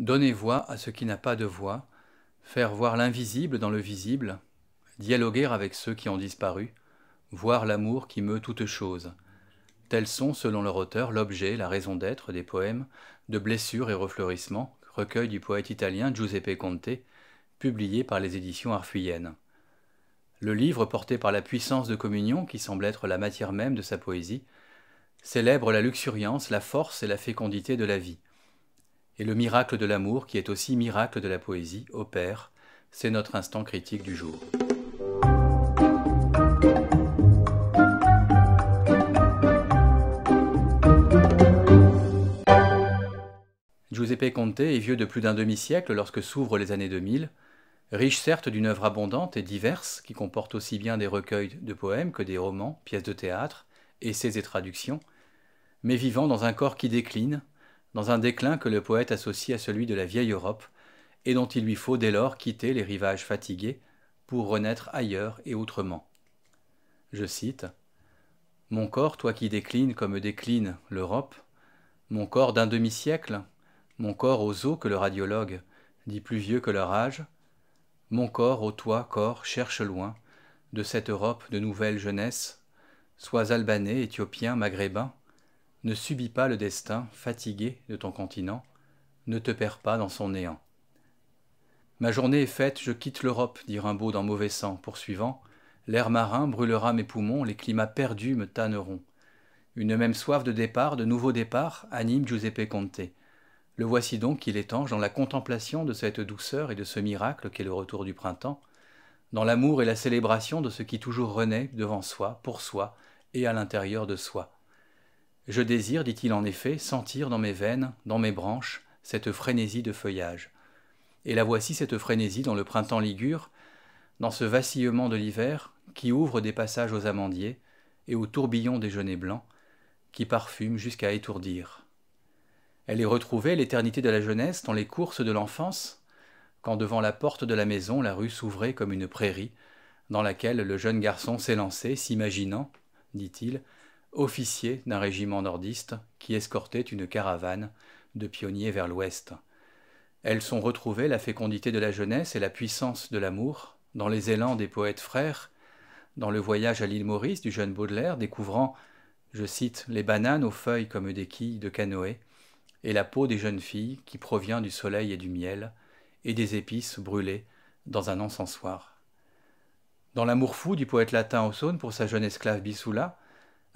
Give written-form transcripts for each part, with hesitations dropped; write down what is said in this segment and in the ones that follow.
Donner voix à ce qui n'a pas de voix, faire voir l'invisible dans le visible, dialoguer avec ceux qui ont disparu, voir l'amour qui meut toutes choses. Tels sont, selon leur auteur, l'objet, la raison d'être des poèmes de blessures et refleurissements, recueil du poète italien Giuseppe Conte, publié par les éditions Arfuyennes. Le livre, porté par la puissance de communion qui semble être la matière même de sa poésie, célèbre la luxuriance, la force et la fécondité de la vie. Et le miracle de l'amour, qui est aussi miracle de la poésie, opère. C'est notre instant critique du jour. Giuseppe Conte est vieux de plus d'un demi-siècle lorsque s'ouvrent les années 2000, riche certes d'une œuvre abondante et diverse qui comporte aussi bien des recueils de poèmes que des romans, pièces de théâtre, essais et traductions, mais vivant dans un corps qui décline, dans un déclin que le poète associe à celui de la vieille Europe, et dont il lui faut dès lors quitter les rivages fatigués pour renaître ailleurs et autrement. Je cite « Mon corps, toi qui déclines comme décline l'Europe, mon corps d'un demi-siècle, mon corps aux os que le radiologue dit plus vieux que leur âge, mon corps, ô toi, corps, cherche loin, de cette Europe de nouvelle jeunesse, sois albanais, éthiopien, maghrébin, ne subis pas le destin, fatigué de ton continent, ne te perds pas dans son néant. Ma journée est faite, je quitte l'Europe, dit Rimbaud dans Mauvais sang, poursuivant, l'air marin brûlera mes poumons, les climats perdus me tanneront. Une même soif de départ, de nouveau départ, anime Giuseppe Conte. Le voici donc qu'il étanche dans la contemplation de cette douceur et de ce miracle qu'est le retour du printemps, dans l'amour et la célébration de ce qui toujours renaît devant soi, pour soi et à l'intérieur de soi. Je désire, dit-il en effet, sentir dans mes veines, dans mes branches, cette frénésie de feuillage. Et la voici cette frénésie dans le printemps ligure, dans ce vacillement de l'hiver qui ouvre des passages aux amandiers et au tourbillon des genêts blancs, qui parfume jusqu'à étourdir. Elle est retrouvée, l'éternité de la jeunesse, dans les courses de l'enfance, quand devant la porte de la maison la rue s'ouvrait comme une prairie, dans laquelle le jeune garçon s'élançait, s'imaginant, dit-il, officier d'un régiment nordiste qui escortait une caravane de pionniers vers l'ouest. Elles sont retrouvées, la fécondité de la jeunesse et la puissance de l'amour, dans les élans des poètes frères, dans le voyage à l'île Maurice du jeune Baudelaire, découvrant, je cite, les bananes aux feuilles comme des quilles de canoë, et la peau des jeunes filles qui provient du soleil et du miel, et des épices brûlées dans un encensoir. Dans l'amour fou du poète latin Ausone pour sa jeune esclave Bissoula,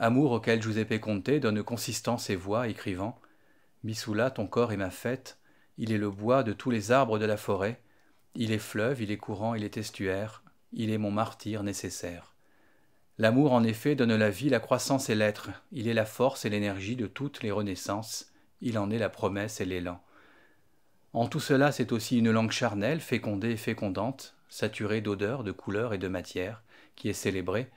amour auquel Giuseppe Conte donne consistance et voix, écrivant « Bissoula, ton corps est ma fête, il est le bois de tous les arbres de la forêt, il est fleuve, il est courant, il est estuaire, il est mon martyr nécessaire. » L'amour, en effet, donne la vie, la croissance et l'être, il est la force et l'énergie de toutes les renaissances, il en est la promesse et l'élan. En tout cela, c'est aussi une langue charnelle, fécondée et fécondante, saturée d'odeurs, de couleurs et de matière, qui est célébrée.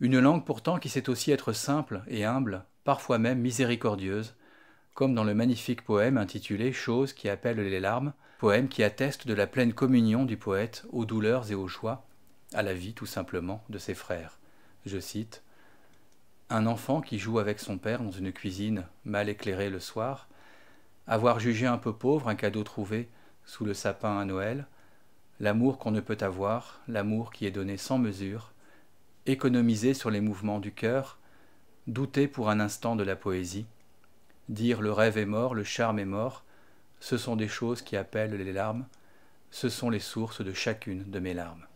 Une langue pourtant qui sait aussi être simple et humble, parfois même miséricordieuse, comme dans le magnifique poème intitulé « Choses qui appellent les larmes », poème qui atteste de la pleine communion du poète aux douleurs et aux joies, à la vie tout simplement de ses frères. Je cite « Un enfant qui joue avec son père dans une cuisine mal éclairée le soir, avoir jugé un peu pauvre un cadeau trouvé sous le sapin à Noël, l'amour qu'on ne peut avoir, l'amour qui est donné sans mesure, économiser sur les mouvements du cœur, douter pour un instant de la poésie, dire le rêve est mort, le charme est mort, ce sont des choses qui appellent les larmes, ce sont les sources de chacune de mes larmes. »